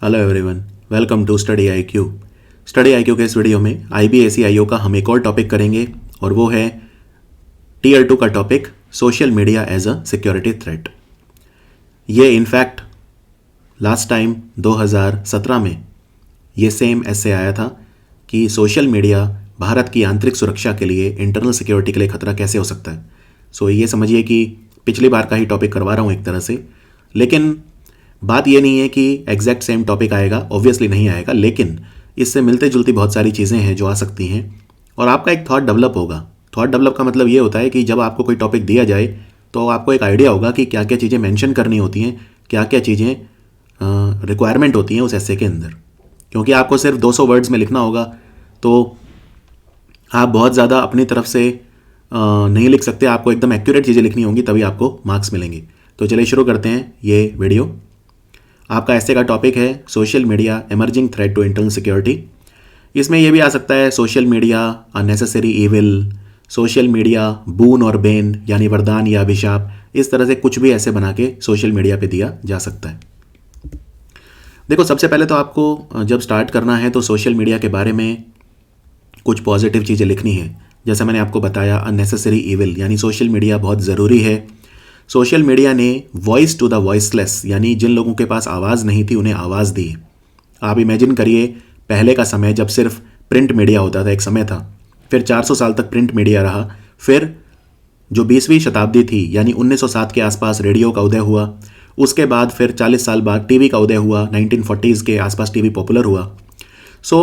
Hello everyone, welcome to study I Q. Study I Q के इस video में IBAC-IO का हम एक और टॉपिक करेंगे और वो है टीयर 2 का topic social media as a security threat. ये इनफैक्ट लास्ट टाइम 2017 में ये सेम ऐसे आया था कि सोशल मीडिया भारत की आंतरिक सुरक्षा के लिए, इंटरनल सिक्योरिटी के लिए खतरा कैसे हो सकता है। सो ये समझिए कि पिछली बार का ही टॉपिक करवा रहा हूँ एक तरह से, लेकिन बात ये नहीं है कि एग्जैक्ट सेम टॉपिक आएगा, ऑब्वियसली नहीं आएगा, लेकिन इससे मिलते जुलती बहुत सारी चीज़ें हैं जो आ सकती हैं और आपका एक थॉट डेवलप होगा। थॉट डेवलप का मतलब ये होता है कि जब आपको कोई टॉपिक दिया जाए तो आपको एक आइडिया होगा कि क्या क्या चीज़ें मेंशन करनी होती हैं, क्या क्या चीज़ें रिक्वायरमेंट होती हैं उस एसे के अंदर। क्योंकि आपको सिर्फ 200 वर्ड्स में लिखना होगा तो आप बहुत ज़्यादा अपनी तरफ से नहीं लिख सकते, आपको एकदम एक्यूरेट चीज़ें लिखनी होंगी, तभी आपको मार्क्स मिलेंगे। तो चलिए शुरू करते हैं ये वीडियो। आपका ऐसे का टॉपिक है social media emerging threat to internal security. इसमें यह भी आ सकता है social media unnecessary evil, social media boon और बेन यानी वरदान या अभिशाप। इस तरह से कुछ भी ऐसे बना के सोशल मीडिया पे दिया जा सकता है। देखो, सबसे पहले तो आपको जब स्टार्ट करना है तो सोशल मीडिया के बारे में कुछ पॉजिटिव चीज़ें लिखनी है। जैसा मैंने आपको बताया, अननेसेसरी इविल यानी सोशल मीडिया बहुत ज़रूरी है। सोशल मीडिया ने वॉइस टू द वॉइसलेस यानी जिन लोगों के पास आवाज़ नहीं थी उन्हें आवाज़ दी। आप इमेजिन करिए, पहले का समय जब सिर्फ प्रिंट मीडिया होता था, एक समय था, फिर 400 साल तक प्रिंट मीडिया रहा, फिर जो 20वीं शताब्दी थी यानी 1907 के आसपास रेडियो का उदय हुआ, उसके बाद फिर 40 साल बाद टीवी का उदय हुआ, 1940s के आसपास टीवी पॉपुलर हुआ। सो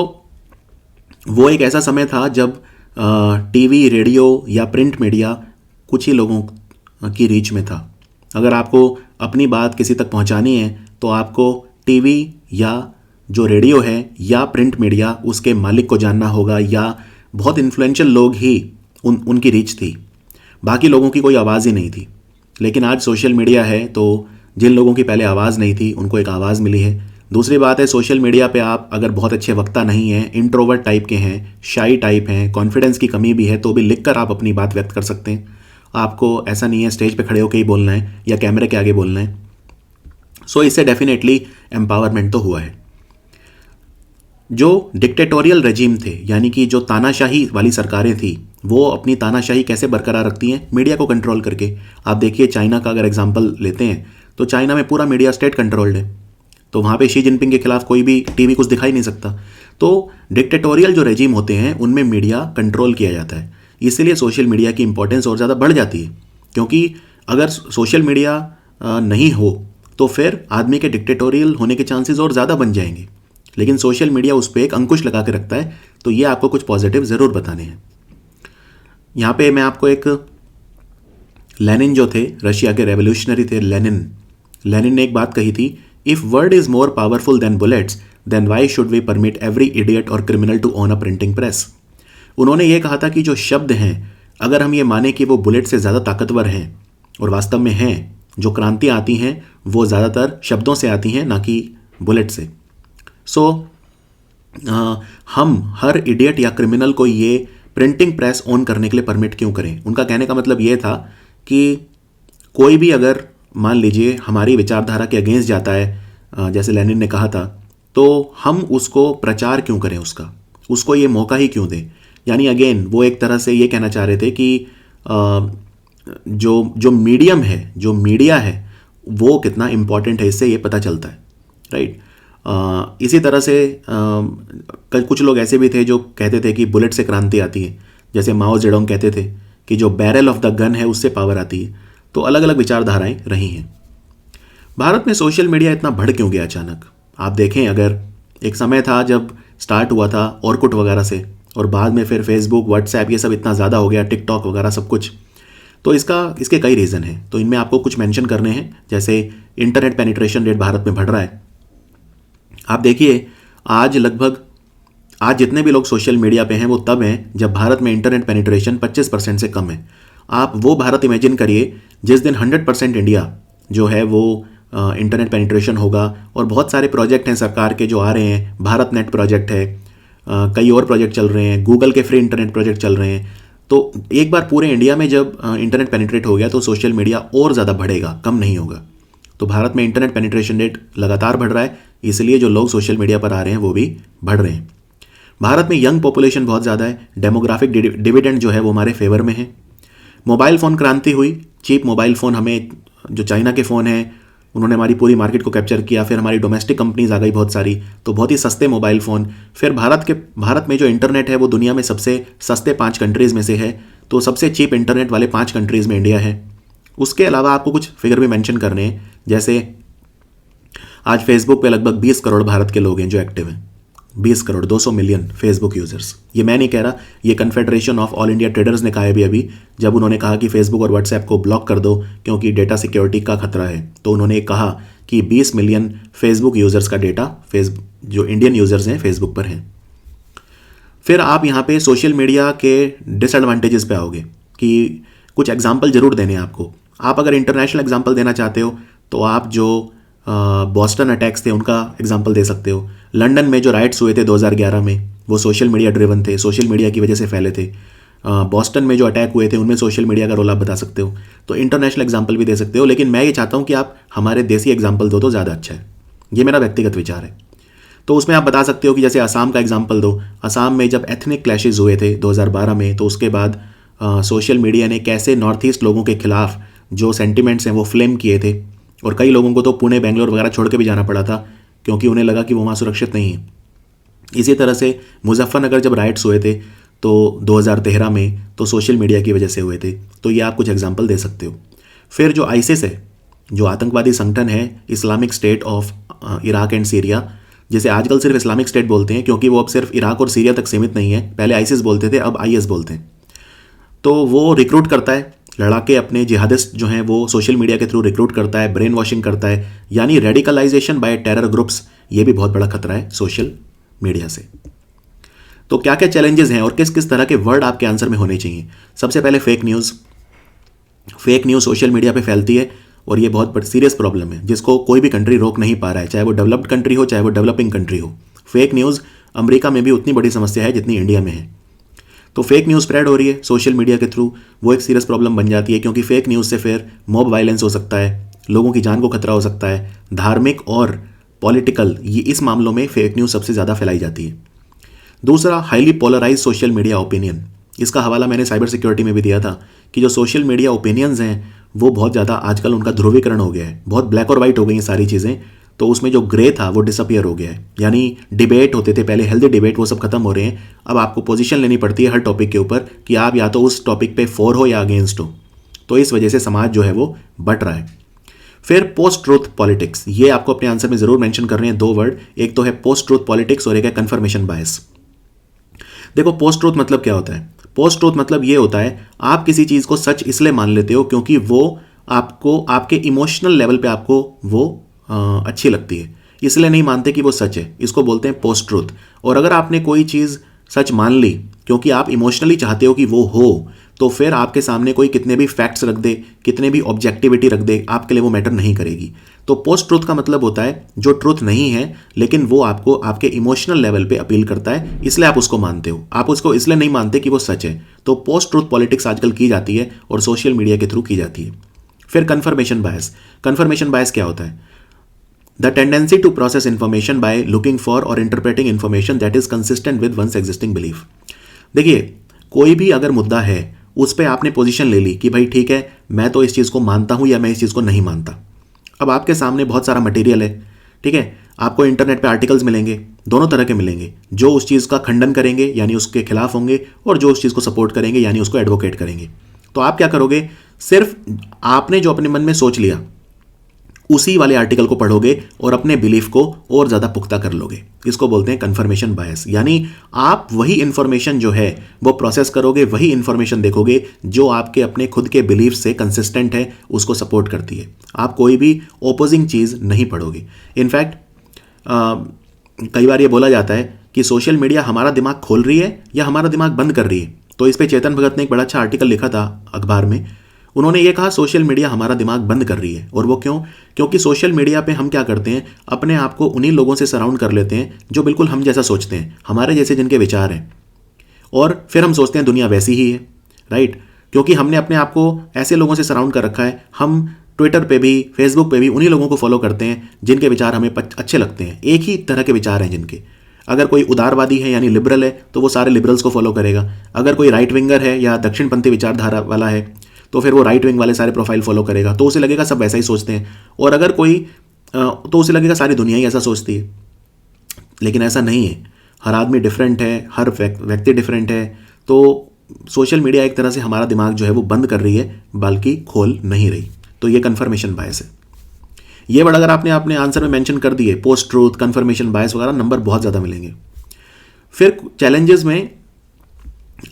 वो एक ऐसा समय था जब टीवी, रेडियो या प्रिंट मीडिया कुछ ही लोगों की रीच में था। अगर आपको अपनी बात किसी तक पहुंचानी है तो आपको टीवी या जो रेडियो है या प्रिंट मीडिया उसके मालिक को जानना होगा, या बहुत इन्फ्लुएंशियल लोग ही उनकी रीच थी, बाकी लोगों की कोई आवाज़ ही नहीं थी। लेकिन आज सोशल मीडिया है तो जिन लोगों की पहले आवाज़ नहीं थी उनको एक आवाज़ मिली है। दूसरी बात है, सोशल मीडिया पे आप अगर बहुत अच्छे वक्ता नहीं हैं, इंट्रोवर्ट टाइप के हैं, शाई टाइप हैं, कॉन्फिडेंस की कमी भी है, तो भी लिखकर आप अपनी बात व्यक्त कर सकते हैं। आपको ऐसा नहीं है स्टेज पे खड़े होकर ही बोलना है या कैमरे के आगे बोलना है। सो इससे डेफिनेटली एम्पावरमेंट तो हुआ है। जो डिक्टेटोरियल रेजिम थे यानी कि जो तानाशाही वाली सरकारें थी, वो अपनी तानाशाही कैसे बरकरार रखती हैं? मीडिया को कंट्रोल करके। आप देखिए, चाइना का अगर एग्जांपल लेते हैं तो चाइना में पूरा मीडिया स्टेट कंट्रोल्ड है, तो वहाँ पे शी जिनपिंग के खिलाफ कोई भी टीवी कुछ दिखाई नहीं सकता। तो डिक्टेटोरियल जो रेजिम होते हैं उनमें मीडिया कंट्रोल किया जाता है, इसीलिए सोशल मीडिया की इंपॉर्टेंस और ज़्यादा बढ़ जाती है। क्योंकि अगर सोशल मीडिया नहीं हो तो फिर आदमी के डिक्टेटोरियल होने के चांसेस और ज़्यादा बन जाएंगे, लेकिन सोशल मीडिया उस पर एक अंकुश लगा के रखता है। तो ये आपको कुछ पॉजिटिव ज़रूर बताने हैं। यहाँ पे मैं आपको एक लेनिन जो थे, रशिया के रेवोल्यूशनरी थे लेनिन ने एक बात कही थी, if word is more powerful than bullets then why should we permit every idiot और criminal to own a printing press. उन्होंने ये कहा था कि जो शब्द हैं, अगर हम ये माने कि वो बुलेट से ज़्यादा ताकतवर हैं, और वास्तव में हैं, जो क्रांतियाँ आती हैं वो ज़्यादातर शब्दों से आती हैं, ना कि बुलेट से। सो हम हर इडियट या क्रिमिनल को ये प्रिंटिंग प्रेस ऑन करने के लिए परमिट क्यों करें? उनका कहने का मतलब ये था कि कोई भी अगर मान लीजिए हमारी विचारधारा के अगेंस्ट जाता है, जैसे लेनिन ने कहा था, तो हम उसको प्रचार क्यों करें, उसको ये मौका ही क्यों दें? यानी अगेन वो एक तरह से ये कहना चाह रहे थे कि जो मीडियम है, जो मीडिया है, वो कितना इम्पॉर्टेंट है, इससे ये पता चलता है, राइट। इसी तरह से कुछ लोग ऐसे भी थे जो कहते थे कि बुलेट से क्रांति आती है, जैसे माओ जेडोंग कहते थे कि जो बैरल ऑफ द गन है उससे पावर आती है। तो अलग अलग विचारधाराएं रही हैं। भारत में सोशल मीडिया इतना बढ़ क्यों गया अचानक? आप देखें, अगर एक समय था जब स्टार्ट हुआ था ऑरकुट वगैरह से, और बाद में फिर फेसबुक, व्हाट्सएप, ये सब इतना ज़्यादा हो गया, टिकटॉक वगैरह सब कुछ, तो इसके कई रीज़न हैं। तो इनमें आपको कुछ मेंशन करने हैं। जैसे इंटरनेट पेनिट्रेशन रेट भारत में बढ़ रहा है। आप देखिए, आज जितने भी लोग सोशल मीडिया पे हैं वो तब हैं जब भारत में इंटरनेट पेनिट्रेशन 25% से कम है। आप वो भारत इमेजिन करिए जिस दिन 100% इंडिया जो है वो इंटरनेट पेनिट्रेशन होगा। और बहुत सारे प्रोजेक्ट हैं सरकार के जो आ रहे हैं, भारत नेट प्रोजेक्ट है, कई और प्रोजेक्ट चल रहे हैं, गूगल के फ्री इंटरनेट प्रोजेक्ट चल रहे हैं। तो एक बार पूरे इंडिया में जब इंटरनेट पेनिट्रेट हो गया तो सोशल मीडिया और ज़्यादा बढ़ेगा, कम नहीं होगा। तो भारत में इंटरनेट पेनिट्रेशन रेट लगातार बढ़ रहा है, इसलिए जो लोग सोशल मीडिया पर आ रहे हैं वो भी बढ़ रहे हैं। भारत में यंग पॉपुलेशन बहुत ज़्यादा है, डेमोग्राफिक डिविडेंड जो है वो हमारे फेवर में है। मोबाइल फ़ोन क्रांति हुई, चीप मोबाइल फ़ोन, हमें जो चाइना के फ़ोन हैं उन्होंने हमारी पूरी मार्केट को कैप्चर किया। फिर हमारी डोमेस्टिक कंपनीज आ गई बहुत सारी, तो बहुत ही सस्ते मोबाइल फ़ोन। फिर भारत में जो इंटरनेट है वो दुनिया में सबसे सस्ते 5 कंट्रीज़ में से है, तो सबसे चीप इंटरनेट वाले 5 कंट्रीज़ में इंडिया है। उसके अलावा आपको कुछ फिगर भी मेंशन करने हैं, जैसे आज फेसबुक पे लगभग 20 करोड़ भारत के लोग हैं जो एक्टिव हैं। 20 करोड़ 200 मिलियन फेसबुक यूजर्स। ये मैं नहीं कह रहा, ये confederation of all India traders ने कहा है अभी, जब उन्होंने कहा कि फेसबुक और व्हाट्सएप को ब्लॉक कर दो क्योंकि डेटा सिक्योरिटी का खतरा है, तो उन्होंने कहा कि 20 मिलियन फेसबुक यूजर्स का डेटा जो इंडियन यूजर्स हैं फेसबुक पर हैं। फिर आप यहाँ पे सोशल मीडिया के डिसएडवांटेजेस पे आओगे कि कुछ एग्जाम्पल जरूर देने हैं आपको। आप अगर इंटरनेशनल एग्जाम्पल देना चाहते हो तो आप जो बॉस्टन अटैक्स थे उनका एग्जाम्पल दे सकते हो। लंदन में जो राइट्स हुए थे 2011 में, वो सोशल मीडिया ड्रिवन थे, सोशल मीडिया की वजह से फैले थे। बॉस्टन में जो अटैक हुए थे उनमें सोशल मीडिया का रोल आप बता सकते हो। तो इंटरनेशनल एग्जाम्पल भी दे सकते हो, लेकिन मैं ये चाहता हूँ कि आप हमारे देसी एग्जाम्पल दो तो ज़्यादा अच्छा है। ये मेरा व्यक्तिगत विचार है। तो उसमें आप बता सकते हो कि जैसे असम का एग्जाम्पल दो। असम में जब एथनिक क्लैशेज हुए थे 2012 में, तो उसके बाद सोशल मीडिया ने कैसे नॉर्थ ईस्ट लोगों के खिलाफ जो सेंटिमेंट्स हैं वो फ्लेम किए थे, और कई लोगों को तो पुणे, बेंगलोर वगैरह छोड़ के भी जाना पड़ा था क्योंकि उन्हें लगा कि वो वहाँ सुरक्षित नहीं है। इसी तरह से मुजफ्फरनगर जब राइट्स हुए थे तो 2013 में, तो सोशल मीडिया की वजह से हुए थे। तो ये आप कुछ एग्जाम्पल दे सकते हो। फिर जो आईसिस है, जो आतंकवादी संगठन है, Islamic state of Iraq and Syria, जिसे आजकल सिर्फ इस्लामिक स्टेट बोलते हैं क्योंकि वो अब सिर्फ इराक और सीरिया तक सीमित नहीं है। पहले आईसिस बोलते थे, अब आईएस बोलते हैं। तो वो रिक्रूट करता है लड़ाके, अपने जिहादिस्ट जो हैं वो सोशल मीडिया के थ्रू रिक्रूट करता है, ब्रेन वॉशिंग करता है, यानी रेडिकलाइजेशन बाय टेरर ग्रुप्स। ये भी बहुत बड़ा खतरा है सोशल मीडिया से। तो क्या क्या चैलेंजेस हैं और किस किस तरह के वर्ड आपके आंसर में होने चाहिए? सबसे पहले fake news. Fake news social media पे फैलती है और ये बहुत सीरियस प्रॉब्लम है जिसको कोई भी कंट्री रोक नहीं पा रहा है, चाहे वो डेवलप्ड कंट्री हो चाहे वो डेवलपिंग कंट्री हो। फेक न्यूज़ अमेरिका में भी उतनी बड़ी समस्या है जितनी इंडिया में है। तो फेक न्यूज़ स्प्रेड हो रही है सोशल मीडिया के थ्रू, वो एक सीरियस प्रॉब्लम बन जाती है क्योंकि फेक न्यूज़ से फिर मॉब वायलेंस हो सकता है, लोगों की जान को खतरा हो सकता है। धार्मिक और पॉलिटिकल, ये इस मामलों में फेक न्यूज़ सबसे ज़्यादा फैलाई जाती है। दूसरा, highly polarise social media opinion. इसका हवाला मैंने साइबर सिक्योरिटी में भी दिया था कि जो सोशल मीडिया ओपिनियंस हैं वो बहुत ज़्यादा आजकल उनका ध्रुवीकरण हो गया है, बहुत ब्लैक और वाइट हो गई हैं सारी चीज़ें। तो उसमें जो ग्रे था वो डिसअपियर हो गया है, यानी डिबेट होते थे पहले, हेल्दी डिबेट, वो सब खत्म हो रहे हैं। अब आपको पोजीशन लेनी पड़ती है हर टॉपिक के ऊपर कि आप या तो उस टॉपिक पे फॉर हो या अगेंस्ट हो। तो इस वजह से समाज जो है वो बट रहा है। फिर पोस्ट ट्रूथ पॉलिटिक्स, ये आपको अपने आंसर में जरूर मेंशन करने हैं 2 वर्ड। एक तो है पोस्ट ट्रूथ पॉलिटिक्स और एक है कन्फर्मेशन बायस। देखो, पोस्ट ट्रूथ मतलब क्या होता है? पोस्ट ट्रूथ मतलब ये होता है आप किसी चीज़ को सच इसलिए मान लेते हो क्योंकि वो आपको आपके इमोशनल लेवल पे आपको वो अच्छी लगती है, इसलिए नहीं मानते कि वो सच है। इसको बोलते हैं पोस्ट ट्रूथ। और अगर आपने कोई चीज़ सच मान ली क्योंकि आप इमोशनली चाहते हो कि वो हो, तो फिर आपके सामने कोई कितने भी फैक्ट्स रख दे, कितने भी ऑब्जेक्टिविटी रख दे, आपके लिए वो मैटर नहीं करेगी। तो पोस्ट ट्रूथ का मतलब होता है जो ट्रूथ नहीं है लेकिन वो आपको आपके इमोशनल लेवल पे अपील करता है, इसलिए आप उसको मानते हो। आप उसको इसलिए नहीं मानते कि वो सच है। तो पोस्ट ट्रूथ पॉलिटिक्स आजकल की जाती है और सोशल मीडिया के थ्रू की जाती है। फिर कन्फर्मेशन बायस। कन्फर्मेशन बायस क्या होता है? The tendency to process information by looking for और interpreting information that is consistent with one's existing belief. देखिए, कोई भी अगर मुद्दा है उस पर आपने पोजीशन ले ली कि भाई ठीक है, मैं तो इस चीज़ को मानता हूं या मैं इस चीज़ को नहीं मानता। अब आपके सामने बहुत सारा मटेरियल है, ठीक है, आपको इंटरनेट पे आर्टिकल्स मिलेंगे, दोनों तरह के मिलेंगे, जो उस चीज़ का खंडन करेंगे यानी उसके खिलाफ होंगे, और जो उस चीज़ को सपोर्ट करेंगे यानी उसको एडवोकेट करेंगे। तो आप क्या करोगे? सिर्फ आपने जो अपने मन में सोच लिया उसी वाले आर्टिकल को पढ़ोगे और अपने बिलीफ को और ज़्यादा पुख्ता कर लोगे। इसको बोलते हैं कन्फर्मेशन बायस, यानी आप वही इंफॉर्मेशन जो है वो प्रोसेस करोगे, वही इंफॉर्मेशन देखोगे जो आपके अपने खुद के बिलीफ से कंसिस्टेंट है, उसको सपोर्ट करती है। आप कोई भी ओपोजिंग चीज़ नहीं पढ़ोगे। इनफैक्ट कई बार ये बोला जाता है कि सोशल मीडिया हमारा दिमाग खोल रही है या हमारा दिमाग बंद कर रही है। तो इस पर चेतन भगत ने एक बड़ा अच्छा आर्टिकल लिखा था अखबार में। उन्होंने ये कहा सोशल मीडिया हमारा दिमाग बंद कर रही है। और वो क्यों? क्योंकि सोशल मीडिया पे हम क्या करते हैं, अपने आप को उन्हीं लोगों से सराउंड कर लेते हैं जो बिल्कुल हम जैसा सोचते हैं, हमारे जैसे जिनके विचार हैं, और फिर हम सोचते हैं दुनिया वैसी ही है, राइट? क्योंकि हमने अपने आप को ऐसे लोगों से सराउंड कर रखा है, हम ट्विटर पे भी, फेसबुक पे भी उन्हीं लोगों को फॉलो करते हैं जिनके विचार हमें अच्छे लगते हैं, एक ही तरह के विचार हैं जिनके। अगर कोई उदारवादी है यानी लिबरल है तो वो सारे लिबरल्स को फॉलो करेगा। अगर कोई राइट विंगर है या दक्षिणपंथी विचारधारा वाला है तो फिर वो राइट विंग वाले सारे प्रोफाइल फॉलो करेगा, तो उसे लगेगा सब वैसा ही सोचते हैं। और अगर कोई तो उसे लगेगा सारी दुनिया ही ऐसा सोचती है, लेकिन ऐसा नहीं है। हर आदमी डिफरेंट है, हर व्यक्ति डिफरेंट है। तो सोशल मीडिया एक तरह से हमारा दिमाग जो है वो बंद कर रही है, बल्कि खोल नहीं रही। तो ये कन्फर्मेशन बायस है। ये वर्ड अगर आपने अपने आंसर में मेंशन कर दिए, पोस्ट ट्रूथ, कन्फर्मेशन बायस वगैरह, नंबर बहुत ज़्यादा मिलेंगे। फिर चैलेंजेस में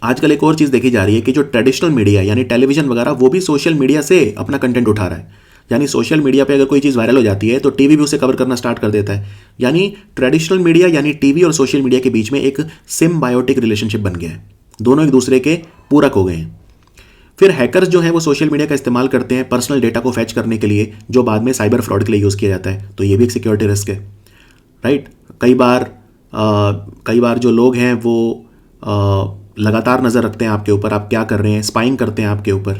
आजकल एक और चीज़ देखी जा रही है कि जो ट्रेडिशनल मीडिया यानी टेलीविजन वगैरह, वो भी सोशल मीडिया से अपना कंटेंट उठा रहा है। यानी सोशल मीडिया पे अगर कोई चीज़ वायरल हो जाती है तो टीवी भी उसे कवर करना स्टार्ट कर देता है। यानी ट्रेडिशनल मीडिया यानी टीवी और सोशल मीडिया के बीच में एक सिम्बायोटिक रिलेशनशिप बन गया है, दोनों एक दूसरे के पूरक हो गए हैं। फिर हैकर्स जो हैं वो सोशल मीडिया का इस्तेमाल करते हैं पर्सनल डेटा को फैच करने के लिए, जो बाद में साइबर फ्रॉड के लिए यूज़ किया जाता है। तो ये भी एक सिक्योरिटी रिस्क है, राइट। कई बार जो लोग हैं वो लगातार नज़र रखते हैं आपके ऊपर, आप क्या कर रहे हैं, स्पाइंग करते हैं आपके ऊपर,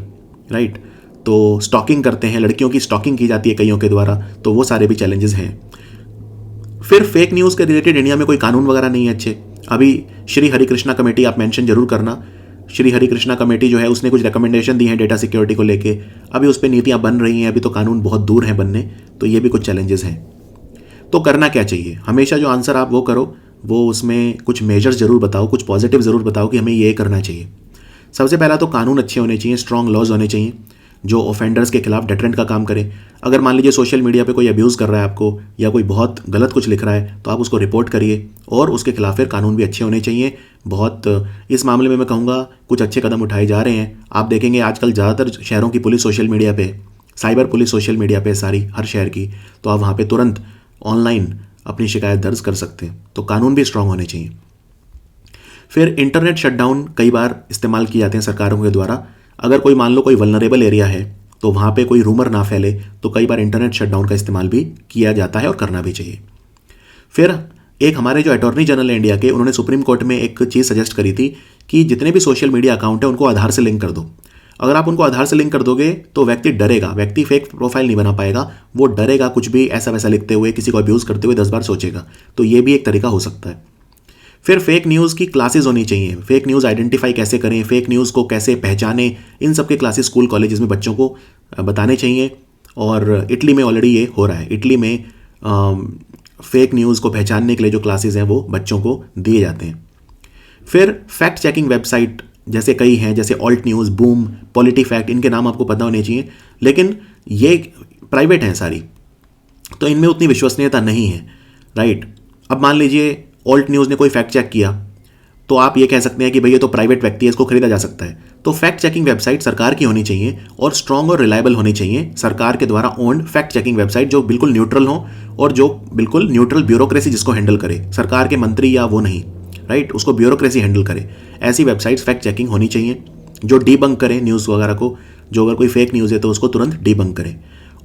राइट। तो स्टॉकिंग करते हैं, लड़कियों की स्टॉकिंग की जाती है कईयों के द्वारा, तो वो सारे भी चैलेंजेस हैं। फिर फेक न्यूज़ के रिलेटेड इंडिया में कोई कानून वगैरह नहीं है अच्छे। अभी श्री हरिकृष्णा कमेटी आप मेंशन जरूर करना। श्री हरिकृष्णा कमेटी जो है उसने कुछ रिकमेंडेशन दी हैं डेटा सिक्योरिटी को लेके, अभी उस पर नीतियाँ बन रही हैं, अभी तो कानून बहुत दूर हैं बनने। तो ये भी कुछ चैलेंजेस हैं। तो करना क्या चाहिए? हमेशा जो आंसर आप वो करो, वो उसमें कुछ मेजर्स जरूर बताओ, कुछ पॉजिटिव ज़रूर बताओ कि हमें ये करना चाहिए। सबसे पहला तो कानून अच्छे होने चाहिए, स्ट्रॉन्ग लॉज होने चाहिए जो ऑफेंडर्स के खिलाफ डेटरेंट का काम करें। अगर मान लीजिए सोशल मीडिया पे कोई अब्यूज़ कर रहा है आपको, या कोई बहुत गलत कुछ लिख रहा है, तो आप उसको रिपोर्ट करिए, और उसके खिलाफ फिर कानून भी अच्छे होने चाहिए। बहुत इस मामले में मैं कहूँगा कुछ अच्छे कदम उठाए जा रहे हैं। आप देखेंगे आजकल ज़्यादातर शहरों की पुलिस सोशल मीडिया पे, साइबर पुलिस सोशल मीडिया पे सारी, हर शहर की, तो आप वहाँ पर तुरंत ऑनलाइन अपनी शिकायत दर्ज कर सकते हैं। तो कानून भी स्ट्रांग होने चाहिए। फिर इंटरनेट शटडाउन कई बार इस्तेमाल किए जाते हैं सरकारों के द्वारा। अगर कोई मान लो कोई वल्नरेबल एरिया है तो वहाँ पे कोई रूमर ना फैले, तो कई बार इंटरनेट शटडाउन का इस्तेमाल भी किया जाता है और करना भी चाहिए। फिर एक हमारे जो अटॉर्नी जनरल है इंडिया के, उन्होंने सुप्रीम कोर्ट में एक चीज़ सजेस्ट करी थी कि जितने भी सोशल मीडिया अकाउंट है उनको आधार से लिंक कर दो। अगर आप उनको आधार से लिंक कर दोगे तो व्यक्ति डरेगा, व्यक्ति फेक प्रोफाइल नहीं बना पाएगा, वो डरेगा, कुछ भी ऐसा वैसा लिखते हुए, किसी को अब्यूज़ करते हुए 10 बार सोचेगा। तो ये भी एक तरीका हो सकता है। फिर फेक न्यूज़ की क्लासेस होनी चाहिए। फेक न्यूज़ आइडेंटिफाई कैसे करें, फेक न्यूज़ को कैसे पहचानें, इन सब के क्लासेस स्कूल कॉलेजेस में बच्चों को बताने चाहिए। और इटली में ऑलरेडी ये हो रहा है। इटली में फेक न्यूज़ को पहचानने के लिए जो क्लासेस हैं वो बच्चों को दिए जाते हैं। फिर फैक्ट चेकिंग वेबसाइट जैसे कई हैं, जैसे alt news, boom, polity fact, इनके नाम आपको पता होने चाहिए, लेकिन ये प्राइवेट हैं सारी, तो इनमें उतनी विश्वसनीयता नहीं है, राइट। अब मान लीजिए ऑल्ट न्यूज़ ने कोई फैक्ट चेक किया, तो आप ये कह सकते हैं कि भाई ये तो प्राइवेट व्यक्ति है, इसको खरीदा जा सकता है। तो फैक्ट चेकिंग वेबसाइट सरकार की होनी चाहिए और स्ट्रॉन्ग और रिलायबल होनी चाहिए, सरकार के द्वारा ओन्ड फैक्ट चेकिंग वेबसाइट जो बिल्कुल न्यूट्रल हो, और जो बिल्कुल न्यूट्रल ब्यूरोक्रेसी जिसको हैंडल करे, सरकार के मंत्री या वो नहीं, राइट, उसको ब्यूरोक्रेसी हैंडल करे। ऐसी वेबसाइट्स फैक्ट चेकिंग होनी चाहिए जो डीबंक करें न्यूज़ वगैरह को, जो अगर कोई फेक न्यूज़ है तो उसको तुरंत डीबंक करें।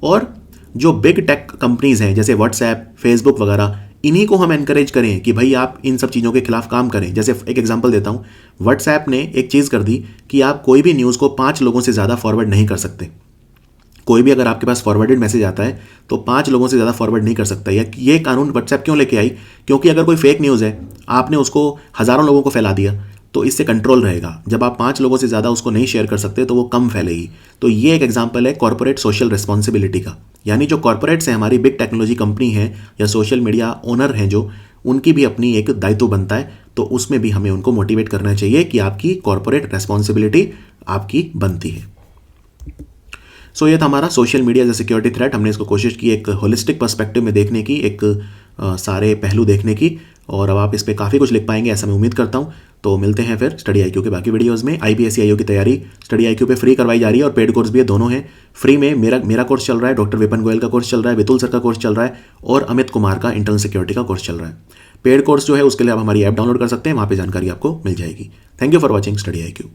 और जो बिग टेक कंपनीज़ हैं जैसे व्हाट्सएप, फेसबुक वगैरह, इन्हीं को हम एनकरेज करें कि भाई आप इन सब चीज़ों के खिलाफ काम करें। जैसे एक एग्जांपल देता हूँ, व्हाट्सएप ने एक चीज़ कर दी कि आप कोई भी न्यूज़ को 5 लोगों से ज़्यादा फॉरवर्ड नहीं कर सकते। कोई भी अगर आपके पास फॉरवर्डेड मैसेज आता है तो 5 लोगों से ज़्यादा फॉरवर्ड नहीं कर सकता। ये कानून व्हाट्सएप क्यों लेके आई? क्योंकि अगर कोई फेक न्यूज़ है, आपने उसको हज़ारों लोगों को फैला दिया, तो इससे कंट्रोल रहेगा। जब आप 5 लोगों से ज़्यादा उसको नहीं शेयर कर सकते तो वो कम फैलेगी। तो ये एक एग्जांपल है कॉर्पोरेट सोशल रिस्पॉन्सिबिलिटी का। यानी जो कॉर्पोरेट्स हैं, हमारी बिग टेक्नोलॉजी कंपनी है या सोशल मीडिया ओनर हैं जो, उनकी भी अपनी एक दायित्व बनता है, तो उसमें भी हमें उनको मोटिवेट करना चाहिए कि आपकी कॉर्पोरेट रिस्पॉन्सिबिलिटी आपकी बनती है। सो ये था हमारा social media as a security threat. हमने इसको कोशिश की एक होलिस्टिक पर्सपेक्टिव में देखने की, एक सारे पहलू देखने की, और अब आप इस पर काफ़ी कुछ लिख पाएंगे ऐसा मैं उम्मीद करता हूँ। तो मिलते हैं फिर स्टडी आईक्यू के बाकी वीडियोस में। IBSE IO की तैयारी स्टडी आईक्यू पे फ्री करवाई जा रही है और पेड कोर्स भी है, दोनों हैं। फ्री में मेरा कोर्स चल रहा है, डॉक्टर विपिन गोयल का कोर्स चल रहा है, वितुल सर का कोर्स चल रहा है, और अमित कुमार का इंटरनल सिक्योरिटी का कोर्स चल रहा है। पेड कोर्स जो है उसके लिए आप हमारी ऐप डाउनलोड कर सकते हैं, वहाँ पर जानकारी आपको मिल जाएगी। Thank you for watching study IQ.